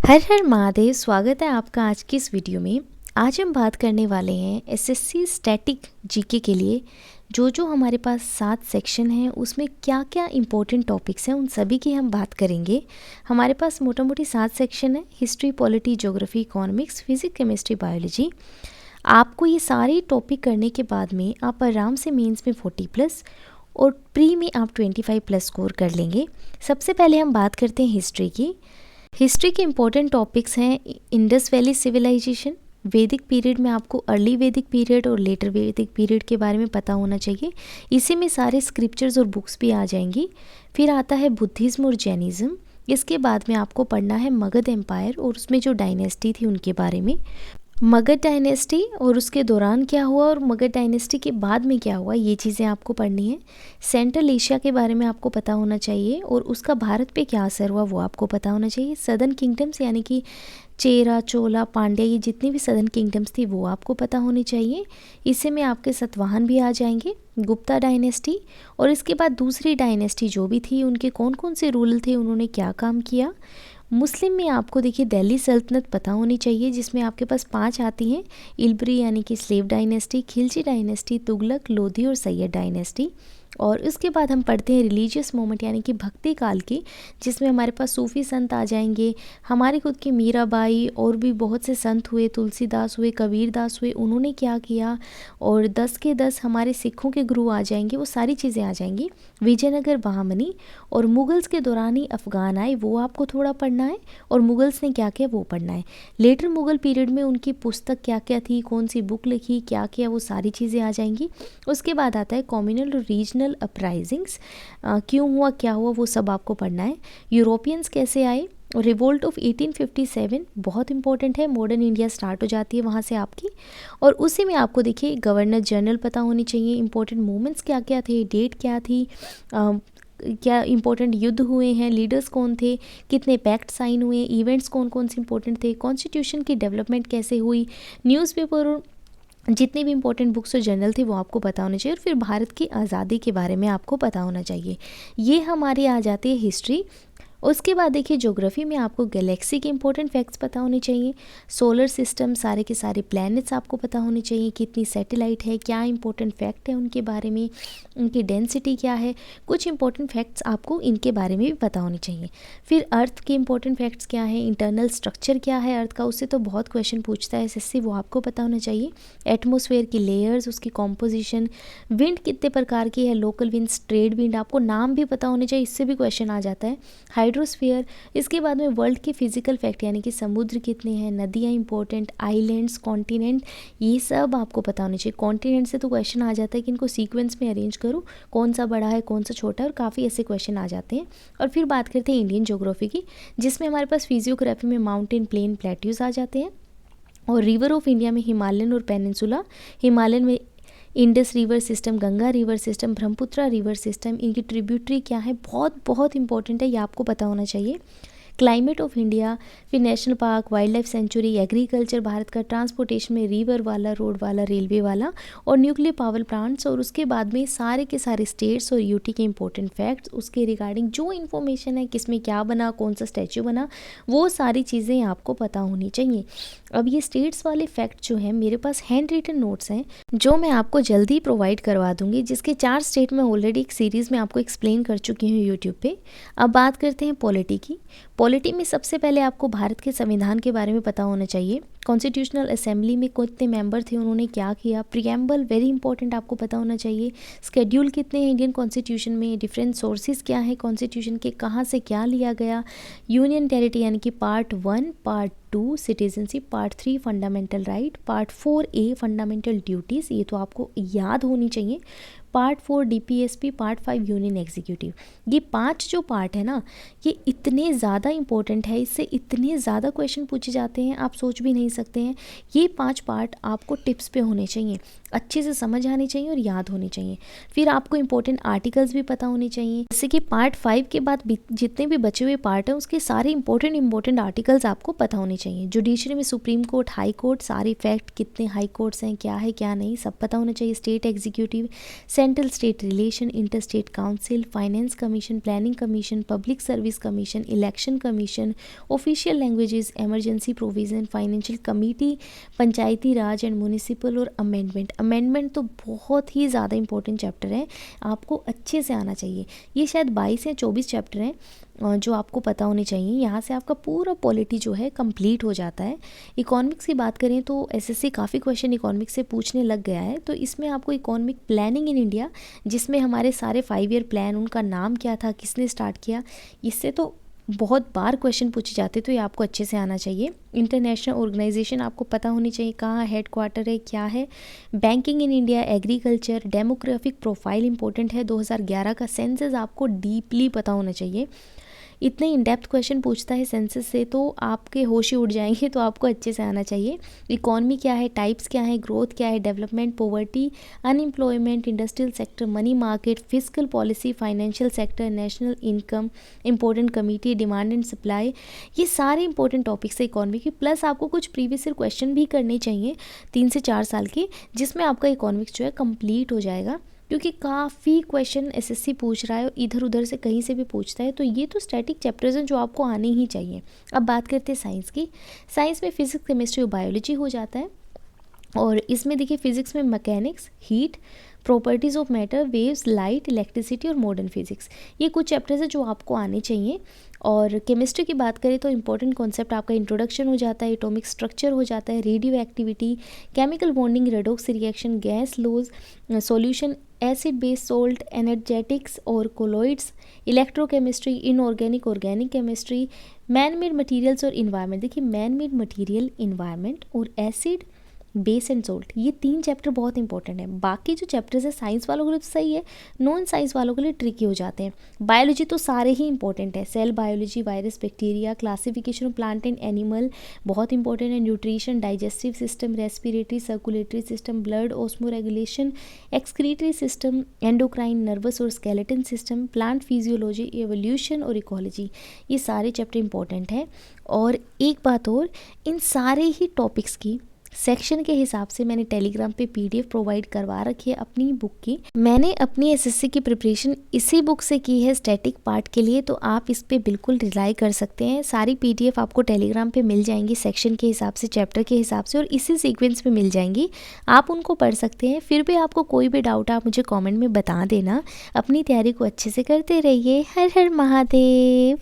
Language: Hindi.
हर हर महादेव। स्वागत है आपका आज की इस वीडियो में। आज हम बात करने वाले हैं एसएससी स्टैटिक जीके के लिए जो हमारे पास 7 सेक्शन हैं उसमें क्या क्या इंपॉर्टेंट टॉपिक्स हैं उन सभी की हम बात करेंगे। हमारे पास मोटा मोटी 7 सेक्शन है, history, polity, geography, economics, physics, chemistry, biology. आपको ये सारे टॉपिक करने के बाद में आप आराम से मेंस में 40+ और प्री में आप 25+ स्कोर कर लेंगे। सबसे पहले हम बात करते हैं हिस्ट्री की। हिस्ट्री के इम्पोर्टेंट टॉपिक्स हैं इंडस वैली सिविलाइजेशन। वैदिक पीरियड में आपको अर्ली वैदिक पीरियड और लेटर वैदिक पीरियड के बारे में पता होना चाहिए। इसी में सारे स्क्रिप्चर्स और बुक्स भी आ जाएंगी। फिर आता है बुद्धिज़्म और जैनिज़्म। इसके बाद में आपको पढ़ना है मगध एम्पायर और उसमें जो डायनेस्टी थी उनके बारे में, मगध डायनेस्टी और उसके दौरान क्या हुआ और मगध डायनेस्टी के बाद में क्या हुआ, ये चीज़ें आपको पढ़नी है। सेंट्रल एशिया के बारे में आपको पता होना चाहिए और उसका भारत पे क्या असर हुआ वो आपको पता होना चाहिए। सदर्न किंगडम्स यानी कि चेरा, चोला, पांड्या, ये जितनी भी सदर्न किंगडम्स थी वो आपको पता होनी चाहिए। इसी में आपके सतवाहन भी आ जाएंगे, गुप्ता डायनेस्टी और इसके बाद दूसरी डायनेस्टी जो भी थी उनके कौन कौन से रूल थे, उन्होंने क्या काम किया। मुस्लिम में आपको देखिए दिल्ली सल्तनत पता होनी चाहिए जिसमें आपके पास 5 आती हैं, इल्बरी यानी कि slave dynasty, Khilji dynasty, Tughlaq, Lodhi और सैयद डायनेस्टी। और उसके बाद हम पढ़ते हैं रिलीजियस मोमेंट यानी कि भक्ति काल की, जिसमें हमारे पास सूफ़ी संत आ जाएंगे, हमारे खुद की मीराबाई और भी बहुत से संत हुए, तुलसीदास हुए, कबीरदास हुए, उन्होंने क्या किया। और 10 के 10 हमारे सिखों के गुरु आ जाएंगे, वो सारी चीज़ें आ जाएंगी। विजयनगर बहामनी और मुगल्स के दौरान ही अफ़गान आए वो आपको थोड़ा पढ़ना है और मुगल्स ने क्या किया वो पढ़ना है। लेटर मुगल पीरियड में उनकी पुस्तक क्या क्या थी, कौन सी बुक लिखी, क्या किया, वो सारी चीज़ें आ जाएंगी। उसके बाद आता है कॉम्यूनल और रीजनल अपराइजिंग्स, क्यों हुआ क्या हुआ वो सब आपको पढ़ना है। यूरोपियंस कैसे आए और रिवोल्ट ऑफ 1857 बहुत इंपॉर्टेंट है, मॉडर्न इंडिया स्टार्ट हो जाती है वहाँ से आपकी। और उसी में आपको देखिए गवर्नर जनरल पता होनी चाहिए, इंपॉर्टेंट मूवमेंट्स क्या क्या थे, डेट क्या थी, क्या इंपॉर्टेंट युद्ध हुए हैं, लीडर्स कौन थे, कितने पैक्ट साइन हुए, इवेंट्स कौन कौन से इंपॉर्टेंट थे, कॉन्स्टिट्यूशन की डेवलपमेंट कैसे हुई, न्यूज़पेपर और जितनी भी इंपॉर्टेंट बुक्स और जर्नल थे वो आपको पता होने चाहिए। और फिर भारत की आज़ादी के बारे में आपको पता होना चाहिए। ये हमारी आ जाती है हिस्ट्री। उसके बाद देखिए ज्योग्राफी में आपको गैलेक्सी के इंपॉर्टेंट फैक्ट्स पता होने चाहिए, सोलर सिस्टम, सारे के सारे प्लैनेट्स आपको पता होने चाहिए, कितनी सैटेलाइट है, क्या इंपॉर्टेंट फैक्ट है उनके बारे में, उनकी डेंसिटी क्या है, कुछ इंपॉर्टेंट फैक्ट्स आपको इनके बारे में भी पता होने चाहिए। फिर अर्थ के इंपॉर्टेंट फैक्ट्स क्या है, इंटरनल स्ट्रक्चर क्या है अर्थ का, उससे तो बहुत क्वेश्चन पूछता है एसएससी, वो आपको पता होना चाहिए। एटमॉस्फेयर की लेयर्स, उसकी कॉम्पोजिशन, विंड कितने प्रकार की है, लोकल विंड, ट्रेड विंड, आपको नाम भी पता होने चाहिए, इससे भी क्वेश्चन आ जाता है। हाइड्रोस्फीयर, इसके बाद में वर्ल्ड के फिजिकल फैक्ट यानी कि समुद्र कितने हैं, नदियाँ इंपॉर्टेंट, आइलैंड्स, कॉन्टिनेंट, ये सब आपको पता होने चाहिए। कॉन्टिनेंट से तो क्वेश्चन आ जाता है कि इनको सीक्वेंस में अरेंज करो, कौन सा बड़ा है कौन सा छोटा है, और काफ़ी ऐसे क्वेश्चन आ जाते हैं। और फिर बात करते हैं इंडियन ज्योग्राफी की, जिसमें हमारे पास फिजियोग्राफी में माउंटेन, प्लेन, प्लेट्यूज आ जाते हैं। और रिवर ऑफ इंडिया में हिमालयन और पेनिनसुला, हिमालयन में Indus river system, Ganga river system, Brahmaputra river system, इनकी ट्रिब्यूटरी क्या है, बहुत बहुत इंपॉर्टेंट है, ये आपको पता होना चाहिए। क्लाइमेट ऑफ इंडिया, फिर national park, wild life sanctuary, agriculture Bharat का, ट्रांसपोर्टेशन में रिवर वाला, रोड वाला, रेलवे वाला और न्यूक्लियर पावर प्लांट्स। और उसके बाद में सारे के सारे स्टेट्स और यूटी के इंपॉर्टेंट फैक्ट्स, उसके रिगार्डिंग जो इन्फॉर्मेशन है, किस में क्या बना, कौन सा स्टैचू बना, वो सारी चीज़ें आपको पता होनी चाहिए। अब ये स्टेट्स वाले फैक्ट जो हैं मेरे पास हैंड रिटन नोट्स हैं जो मैं आपको जल्दी प्रोवाइड करवा दूंगी, जिसके 4 स्टेट में ऑलरेडी एक सीरीज़ में आपको एक्सप्लेन कर चुकी हूँ यूट्यूब पे। अब बात करते हैं पॉलिटी की। पॉलिटी में सबसे पहले आपको भारत के संविधान के बारे में पता होना चाहिए, कॉन्स्टिट्यूशनल असेंबली में कितने मेंबर थे, उन्होंने क्या किया, प्रीएम्बल वेरी इंपॉर्टेंट आपको पता होना चाहिए, शेड्यूल कितने हैं इंडियन कॉन्स्टिट्यूशन में, डिफरेंट सोर्सेज क्या है कॉन्स्टिट्यूशन के, कहाँ से क्या लिया गया, यूनियन टेरिटरी यानी कि part 1, part 2 citizenship, part 3 fundamental right, part 4A fundamental duties, ये तो आपको याद होनी चाहिए, part 4 DPSP, part 5 union executive. ये 5 जो पार्ट है ना, ये इतने ज़्यादा इंपॉर्टेंट है, इससे इतने ज़्यादा क्वेश्चन पूछे जाते हैं आप सोच भी नहीं सकते हैं। ये 5 पार्ट आपको टिप्स पे होने चाहिए, अच्छे से समझ आने चाहिए और याद होने चाहिए। फिर आपको इंपॉर्टेंट आर्टिकल्स भी पता होने चाहिए, जैसे कि पार्ट 5 के बाद जितने भी बचे हुए पार्ट हैं उसके सारे इंपॉर्टेंट आर्टिकल्स आपको पता होने चाहिए। जुडिशरी में सुप्रीम कोर्ट, हाई कोर्ट, सारे फैक्ट, कितने हाई कोर्ट्स हैं, क्या है क्या नहीं, सब पता होना चाहिए। State executive, central state relation, inter state council, finance commission, planning commission, public service commission, election commission, official languages, emergency provision, financial committee, Panchayati Raj and municipal और अमेंडमेंट तो बहुत ही ज़्यादा इंपॉर्टेंट चैप्टर है, आपको अच्छे से आना चाहिए। ये शायद 22 या 24 चैप्टर हैं जो आपको पता होने चाहिए। यहाँ से आपका पूरा पॉलिटी जो है कंप्लीट हो जाता है। इकोनॉमिक्स की बात करें तो एसएससी काफ़ी क्वेश्चन इकोनॉमिक्स से पूछने लग गया है, तो इसमें आपको इकोनॉमिक प्लानिंग इन इंडिया, जिसमें हमारे सारे 5 ईयर प्लान, उनका नाम क्या था, किसने स्टार्ट किया, इससे तो बहुत बार क्वेश्चन पूछे जाते, तो ये आपको अच्छे से आना चाहिए। इंटरनेशनल ऑर्गेनाइजेशन आपको पता होनी चाहिए, कहाँ हेड क्वार्टर है, क्या है। Banking in India, agriculture, demographic profile important है। 2011 का सेंसस आपको डीपली पता होना चाहिए। इतने इन डेप्थ क्वेश्चन पूछता है सेंसस से, तो आपके होश ही उड़ जाएंगे, तो आपको अच्छे से आना चाहिए। इकॉनमी क्या है, टाइप्स क्या है, ग्रोथ क्या है, development, poverty, unemployment, industrial sector, money market, fiscal policy, financial sector, national income, important committee, demand and supply, ये सारे इंपॉर्टेंट टॉपिक्स है इकॉनमी के। प्लस आपको कुछ प्रीवियस ईयर क्वेश्चन भी करने चाहिए 3 से 4 साल के, जिसमें आपका इकॉनमिक्स जो है कंप्लीट हो जाएगा, क्योंकि काफ़ी क्वेश्चन एसएससी पूछ रहा है, इधर उधर से कहीं से भी पूछता है। तो ये तो स्टैटिक चैप्टर्स हैं जो आपको आने ही चाहिए। अब बात करते हैं साइंस की। साइंस में फिजिक्स, केमिस्ट्री और बायोलॉजी हो जाता है, और इसमें देखिए फिजिक्स में mechanics, heat, properties of matter, waves, light, electricity और मॉडर्न फिजिक्स, ये कुछ चैप्टर्स हैं जो आपको आने चाहिए। और केमिस्ट्री की बात करें तो इंपॉर्टेंट कॉन्सेप्ट आपका इंट्रोडक्शन हो जाता है, एटॉमिक स्ट्रक्चर हो जाता है, radio activity, chemical bonding, redox reaction, gas laws, solution, acid base salt, energetics और colloids, electrochemistry, inorganic, organic chemistry, man made materials और इन्वायरमेंट। देखिए मैन मेड मटीरियल, इन्वायरमेंट और एसिड, बेस एंड सोल्ट, ये 3 चैप्टर बहुत इंपॉर्टेंट है। बाकी जो चैप्टर्स है साइंस वालों के लिए तो सही है, नॉन साइंस वालों के लिए ट्रिकी हो जाते हैं। बायोलॉजी तो सारे ही इंपॉर्टेंट है, cell biology, virus, bacteria, classification of plant and animal बहुत इंपॉर्टेंट है, nutrition, digestive system, respiratory, circulatory system, blood, osmoregulation, excretory system, endocrine, nervous और skeleton system, plant physiology, evolution और इकोलॉजी, ये सारे चैप्टर इंपॉर्टेंट है। और एक बात और, इन सारे ही टॉपिक्स की सेक्शन के हिसाब से मैंने टेलीग्राम पे पीडीएफ प्रोवाइड करवा रखी है अपनी बुक की। मैंने अपनी एसएससी की प्रिपरेशन इसी बुक से की है स्टैटिक पार्ट के लिए, तो आप इस पे बिल्कुल रिलाई कर सकते हैं। सारी पीडीएफ आपको टेलीग्राम पे मिल जाएंगी, सेक्शन के हिसाब से, चैप्टर के हिसाब से, और इसी सीक्वेंस में मिल जाएंगी, आप उनको पढ़ सकते हैं। फिर भी आपको कोई भी डाउट आप मुझे कॉमेंट में बता देना। अपनी तैयारी को अच्छे से करते रहिए। हर हर महादेव।